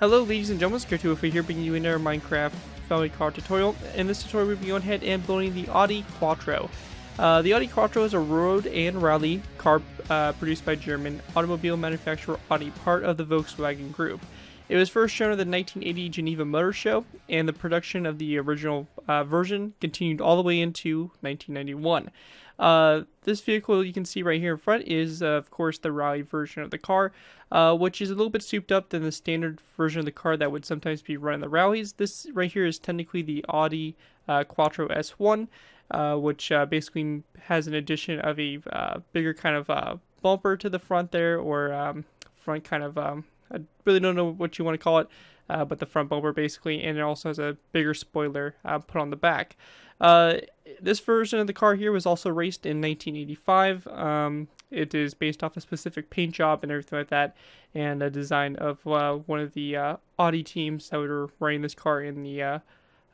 Hello ladies and gentlemen, Scared205 here bringing you another Minecraft family car tutorial. In this tutorial we'll be going ahead and building the Audi Quattro. The Audi Quattro is a road and rally car produced by German automobile manufacturer Audi, part of the Volkswagen Group. It was first shown at the 1980 Geneva Motor Show, and the production of the original version continued all the way into 1991. This vehicle you can see right here in front is, of course, the rally version of the car, which is a little bit souped up than the standard version of the car that would sometimes be run in the rallies. This right here is technically the Audi Quattro S1, which basically has an addition of a bigger kind of bumper to the front there, or front kind of, I really don't know what you want to call it, but the front bumper basically, and it also has a bigger spoiler put on the back. This version of the car here was also raced in 1985. It is based off a specific paint job and everything like that, and a design of one of the Audi teams that were running this car in the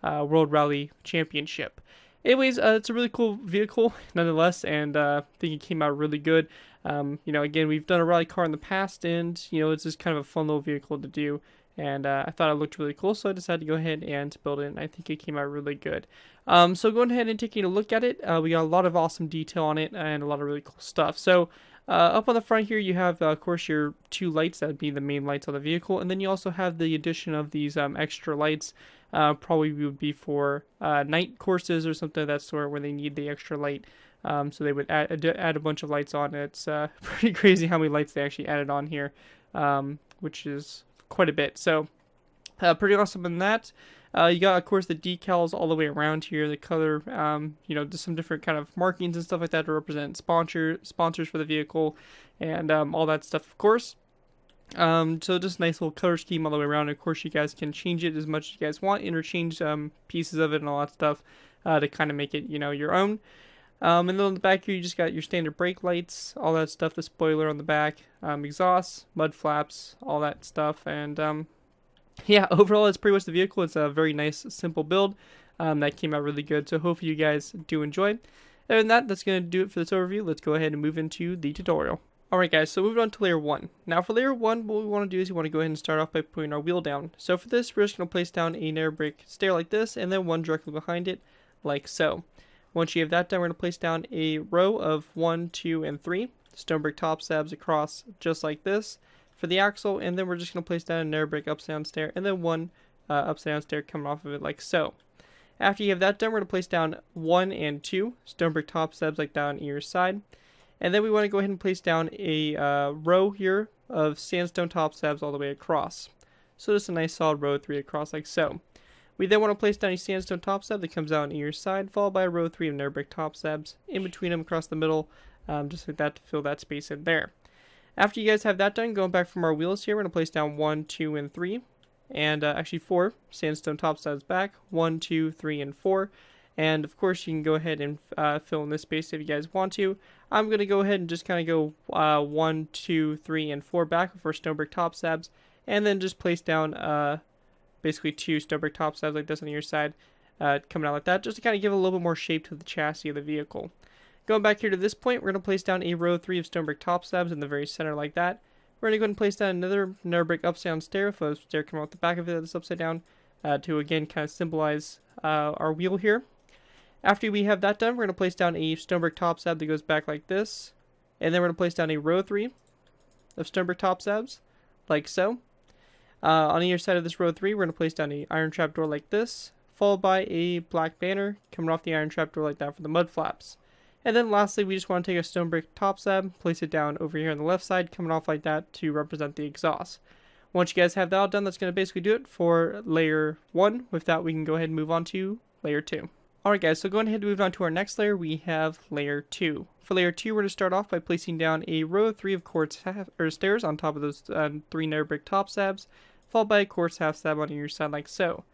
World Rally Championship. Anyways, it's a really cool vehicle nonetheless, and I think it came out really good. Again, we've done a rally car in the past, and it's just kind of a fun little vehicle to do. And I thought it looked really cool, so I decided to go ahead and build it, and I think it came out really good. So going ahead and taking a look at it, we got a lot of awesome detail on it and a lot of really cool stuff. So up on the front here, you have, of course, your two lights. That would be the main lights on the vehicle. And then you also have the addition of these extra lights. Probably would be for night courses or something of that sort where they need the extra light. So they would add a bunch of lights on. It's pretty crazy how many lights they actually added on here, which is quite a bit. So pretty awesome in that. You got, of course, the decals all the way around here, the color, just some different kind of markings and stuff like that to represent sponsors for the vehicle, and all that stuff, of course. So just a nice little color scheme all the way around. Of course, you guys can change it as much as you guys want, interchange pieces of it and all that stuff to kind of make it, your own. And then on the back here, you just got your standard brake lights, all that stuff, the spoiler on the back, exhaust, mud flaps, all that stuff. And yeah, overall, it's pretty much the vehicle. It's a very nice, simple build that came out really good. So hopefully you guys do enjoy. Other than that, that's going to do it for this overview. Let's go ahead and move into the tutorial. Alright guys, so moving on to layer 1. Now for layer 1, what we want to do is we want to go ahead and start off by putting our wheel down. So for this, we're just going to place down a narrow brick stair like this, and then one directly behind it, like so. Once you have that done, we're going to place down a row of 1, 2, and 3 stone brick top slabs across, just like this, for the axle, and then we're just going to place down a narrow brick upside down stair, and then one upside down stair coming off of it, like so. After you have that done, we're going to place down 1 and 2 stone brick top slabs like that on either side. And then we want to go ahead and place down a row here of sandstone top slabs all the way across. So just a nice solid row of 3 across like so. We then want to place down a sandstone top slab that comes out on either side, followed by a row of 3 of narrow brick top slabs in between them across the middle, just like that to fill that space in there. After you guys have that done, going back from our wheels here, we're going to place down 1, 2, and 3, and actually 4 sandstone top slabs back, 1, 2, 3, and 4. And of course, you can go ahead and fill in this space if you guys want to. I'm going to go ahead and just kind of go 1, 2, 3, and 4 back for stone brick top slabs, and then just place down basically 2 stone brick top slabs like this on your side, coming out like that, just to kind of give a little bit more shape to the chassis of the vehicle. Going back here to this point, we're going to place down a row of 3 of stone brick top slabs in the very center like that. We're going to go ahead and place down another narrow brick upside down stair, with a stair coming off the back of it that's upside down, to again kind of symbolize our wheel here. After we have that done, we're going to place down a stone brick top slab that goes back like this. And then we're going to place down a row of 3 of stone brick top slabs, like so. On either side of this row of 3, we're going to place down an iron trap door like this, followed by a black banner coming off the iron trap door like that for the mud flaps. And then lastly, we just want to take a stone brick top slab, place it down over here on the left side, coming off like that to represent the exhaust. Once you guys have that all done, that's going to basically do it for layer 1. With that, we can go ahead and move on to layer 2. Alright guys, so going ahead and move on to our next layer, we have layer 2. For layer 2, we're going to start off by placing down a row of 3 of quartz stairs on top of those 3 narrow brick top slabs, followed by a quartz half slab on either side like so.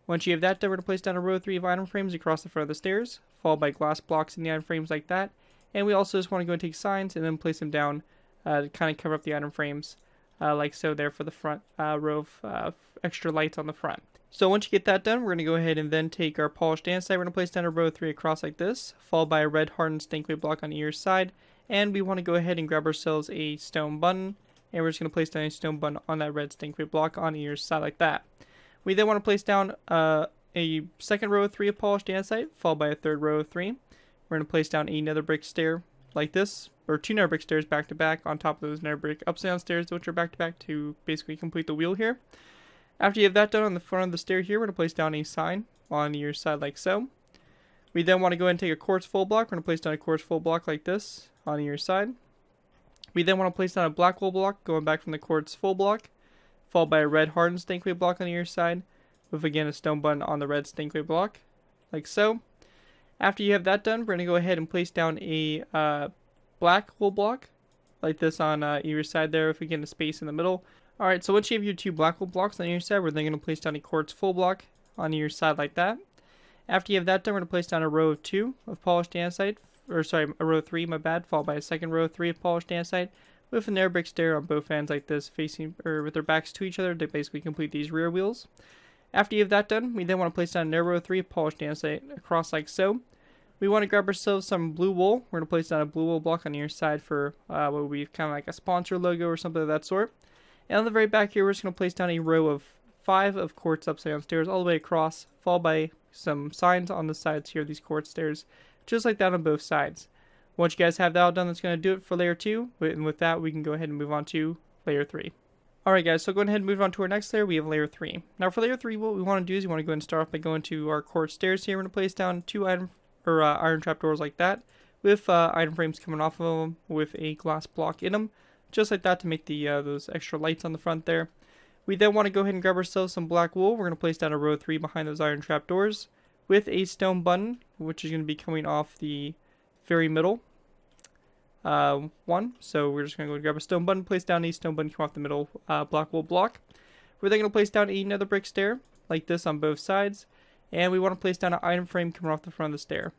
Once you have that done, we're going to place down a row of 3 of item frames across the front of the stairs, followed by glass blocks in the item frames like that. And we also just want to go and take signs and then place them down to kind of cover up the item frames like so there for the front row of extra lights on the front. So once you get that done, we're going to go ahead and then take our polished andesite. We're going to place down a row of 3 across like this, followed by a red hardened stankway block on either side. And we want to go ahead and grab ourselves a stone button, and we're just going to place down a stone button on that red stink weight block on either side like that. We then want to place down a second row of 3 of polished andesite, followed by a third row of 3. We're going to place down a nether brick stair like this, or 2 nether brick stairs back to back on top of those nether brick upside down stairs, which are back to back to basically complete the wheel here. After you have that done, on the front of the stair here, we're going to place down a sign on your side like so. We then want to go ahead and take a quartz full block. We're going to place down a quartz full block like this on your side. We then want to place down a black wool block going back from the quartz full block, followed by a red hardened stink weight block on your side, with again a stone button on the red stink weight block, like so. After you have that done, we're going to go ahead and place down a black wool block, like this on either side there, if we get a space in the middle. Alright, so once you have your 2 black wool blocks on your side, we're then going to place down a quartz full block on your side like that. After you have that done, we're going to place down a row of 2 of polished andesite, or sorry, a row of 3, my bad, followed by a second row of 3 of polished andesite, with a nether brick stair on both ends like this, facing, or with their backs to each other to basically complete these rear wheels. After you have that done, we then want to place down another row of 3 of polished andesite across like so. We want to grab ourselves some blue wool. We're going to place down a blue wool block on your side for what would be kind of like a sponsor logo or something of that sort. And on the very back here, we're just going to place down a row of 5 of quartz upside down stairs all the way across, followed by some signs on the sides here of these quartz stairs, just like that on both sides. Once you guys have that all done, that's going to do it for layer 2. And with that, we can go ahead and move on to layer 3. Alright guys, so going ahead and move on to our next layer, we have layer 3. Now for layer 3, what we want to do is we want to go ahead and start off by going to our quartz stairs here. We're going to place down 2 iron trap doors like that, with item frames coming off of them with a glass block in them, just like that to make the those extra lights on the front there. We then want to go ahead and grab ourselves some black wool. We're going to place down a row of 3 behind those iron trap doors, with a stone button, which is going to be coming off the very middle one. So we're just going to go and grab a stone button, place down a stone button, come off the middle black wool block. We're then going to place down another brick stair like this on both sides, and we want to place down an item frame coming off the front of the stair,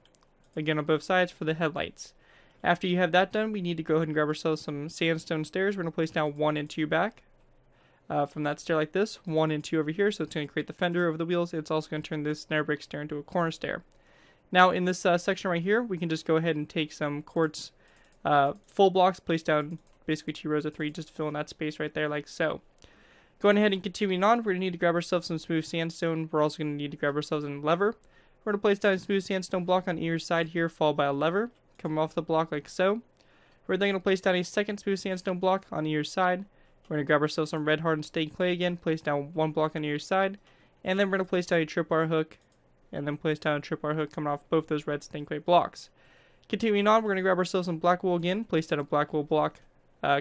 again on both sides for the headlights. After you have that done, we need to go ahead and grab ourselves some sandstone stairs. We're going to place down 1 and 2 back from that stair like this, 1 and 2 over here, so it's going to create the fender over the wheels. It's also going to turn this nether brick stair into a corner stair. Now in this section right here, we can just go ahead and take some quartz full blocks, place down basically 2 rows of 3 just to fill in that space right there like so. Going ahead and continuing on, we're going to need to grab ourselves some smooth sandstone. We're also going to need to grab ourselves a lever. We're going to place down a smooth sandstone block on either side here, followed by a lever coming off the block like so. We're then going to place down a second smooth sandstone block on either side. We're going to grab ourselves some red hardened stained clay again, place down 1 block on either side, and then we're going to place down a tripwire hook, and then place down a tripwire hook coming off both those red stained clay blocks. Continuing on, we're going to grab ourselves some black wool again, place down a black wool block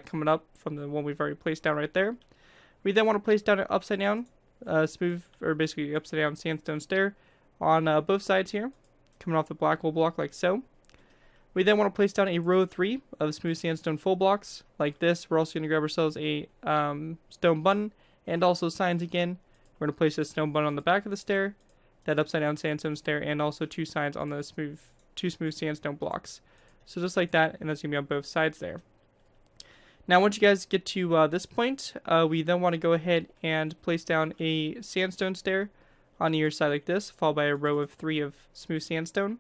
coming up from the one we've already placed down right there. We then want to place down an upside down, smooth, or basically upside down sandstone stair on both sides here, coming off the black wool block like so. We then want to place down a row of 3 of smooth sandstone full blocks like this. We're also going to grab ourselves a stone button and also signs again. We're going to place a stone button on the back of the stair, that upside down sandstone stair, and also 2 signs on the two smooth sandstone blocks. So just like that, and that's going to be on both sides there. Now once you guys get to this point, we then want to go ahead and place down a sandstone stair on either side like this, followed by a row of 3 of smooth sandstone.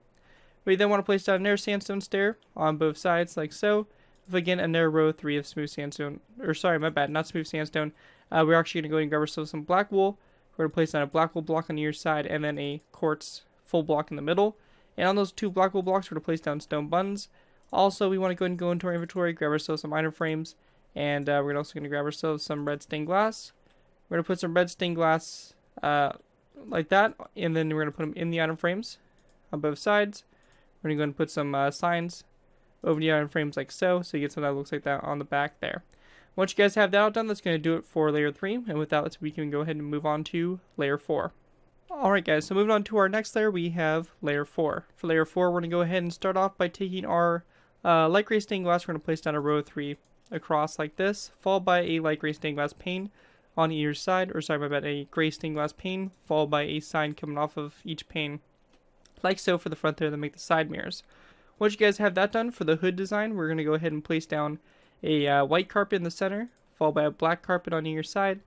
We then want to place down another sandstone stair on both sides like so, with again another row of 3 of smooth sandstone, or sorry, my bad, not smooth sandstone. We're actually going to go and grab ourselves some black wool. We're going to place down a black wool block on either side, and then a quartz full block in the middle. And on those 2 black wool blocks, we're going to place down stone buttons. Also, we want to go ahead and go into our inventory, grab ourselves some item frames, and we're also going to grab ourselves some red stained glass. We're going to put some red stained glass like that, and then we're going to put them in the item frames on both sides. We're going to go ahead and put some signs over the item frames like so, so you get something that looks like that on the back there. Once you guys have that all done, that's going to do it for layer 3, and with that, we can go ahead and move on to layer 4. Alright guys, so moving on to our next layer, we have layer 4. For layer 4, we're going to go ahead and start off by taking our light gray stained glass. We're going to place down a row of 3 across like this, followed by a light gray stained glass pane on either side, or sorry, my bad, a gray stained glass pane, followed by a sign coming off of each pane, like so for the front there to make the side mirrors. Once you guys have that done, for the hood design, we're going to go ahead and place down a white carpet in the center, followed by a black carpet on either side,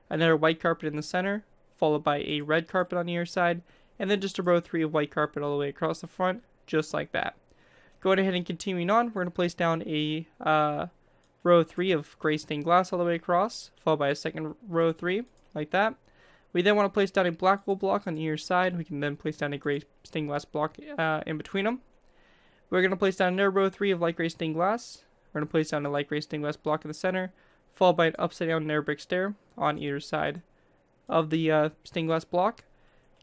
another white carpet in the center, followed by a red carpet on either side, and then just a row of 3 of white carpet all the way across the front, just like that. Going ahead and continuing on, we're going to place down a row 3 of gray stained glass all the way across, followed by a second row 3, like that. We then want to place down a black wool block on either side. We can then place down a gray stained glass block in between them. We're going to place down another row 3 of light gray stained glass. We're going to place down a light gray stained glass block in the center, followed by an upside down narrow brick stair on either side of the stained glass block.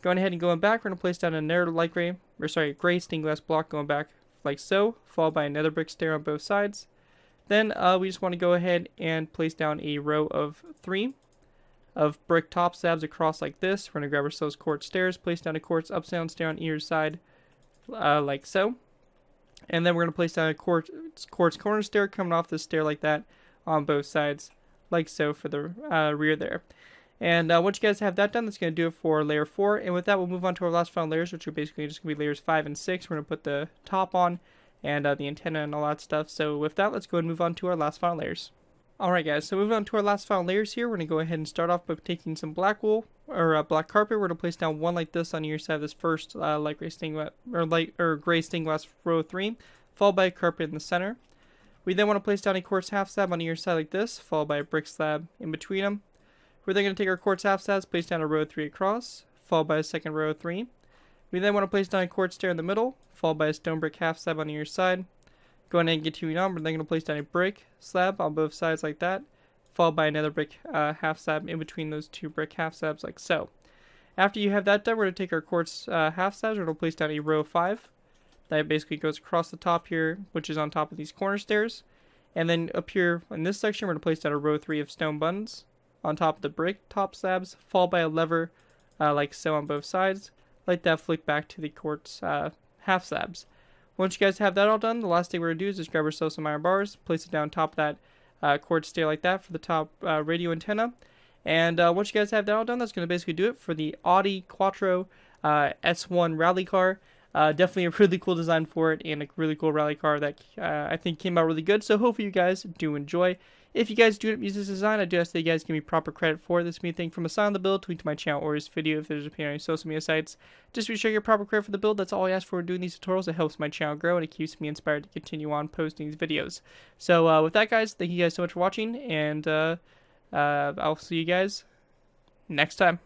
Going ahead and going back, we're going to place down another gray stained glass block going back like so, followed by another brick stair on both sides. Then we just want to go ahead and place down a row of 3 of brick top slabs across like this. We're going to grab ourselves quartz stairs, place down a quartz upside down stair on either side like so. And then we're going to place down a quartz corner stair coming off this stair like that on both sides, like so for the rear there. And once you guys have that done, that's going to do it for layer 4. And with that, we'll move on to our last final layers, which are basically just going to be layers 5 and 6. We're going to put the top on and the antenna and all that stuff. So with that, let's go ahead and move on to our last final layers. Alright guys, so moving on to our last final layers here, we're going to go ahead and start off by taking some black wool, or black carpet. We're going to place down one like this on either side of this first light gray stained glass, gray stained glass row 3, followed by a carpet in the center. We then want to place down a quartz half slab on either side like this, followed by a brick slab in between them. We're then going to take our quartz half slabs, place down a row 3 across, followed by a second row 3. We then want to place down a quartz stair in the middle, followed by a stone brick half slab on either side. Go ahead and continuing on, we're then going to place down a brick slab on both sides like that, followed by another brick half slab in between those two brick half slabs like so. After you have that done, we're going to take our quartz half slabs, we're going to place down a row 5. That basically goes across the top here, which is on top of these corner stairs. And then up here in this section, we're going to place down a row 3 of stone buttons on top of the brick top slabs, followed by a lever like so on both sides. Like that, flick back to the quartz half slabs. Once you guys have that all done, the last thing we're going to do is just grab ourselves some iron bars, place it down top of that quartz stair like that for the top radio antenna. And once you guys have that all done, that's going to basically do it for the Audi Quattro S1 rally car. Definitely a really cool design for it, and a really cool rally car that I think came out really good. So hopefully you guys do enjoy. If you guys do use this design, I do ask that you guys give me proper credit for this. Anything from a sign on the build, tweet to my channel, or this video if there's opinion on social media sites. Just be sure you get proper credit for the build. That's all I ask for doing these tutorials. It helps my channel grow, and it keeps me inspired to continue on posting these videos. So with that, guys, thank you guys so much for watching, and I'll see you guys next time.